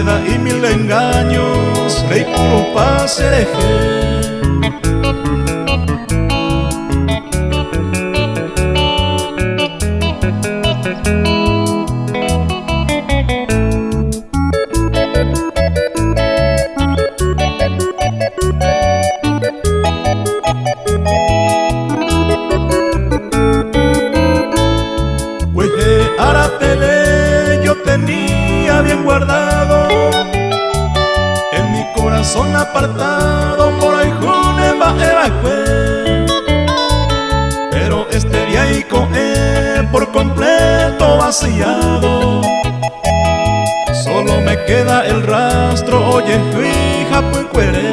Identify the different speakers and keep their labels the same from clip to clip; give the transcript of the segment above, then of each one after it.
Speaker 1: falsedad y mil engaños, rey puro paz hereje.
Speaker 2: Aratele yo tenía bien guardado en mi corazón apartado por ahí Junema Evacue, pero este día y con él por completo vaciado, solo me queda el rastro, oye, fija puencuere.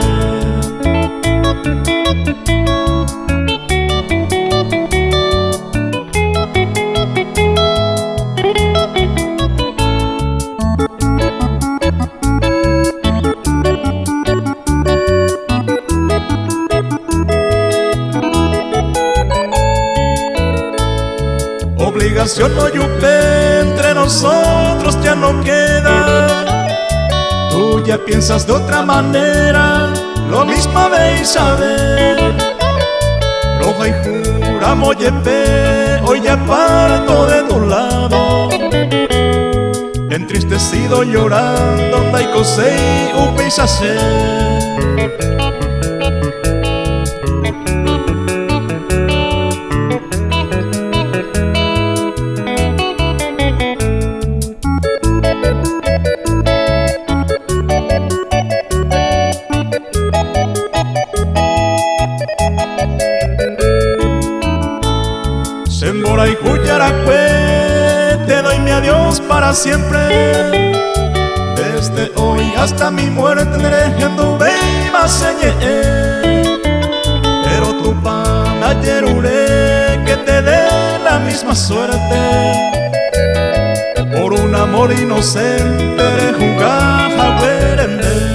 Speaker 2: Obligación no yupe, entre nosotros ya no queda. Tú ya piensas de otra manera, lo mismo de Isabel. Roja y juramos yepe, hoy ya parto de tu lado. Entristecido llorando, taikosei upisase. Sembora y Juyaracue, te doy mi adiós para siempre. Desde hoy hasta mi muerte nerejando beiba señe. Pero tu pana yerure que te dé la misma suerte. Por un amor inocente jugaja huerende.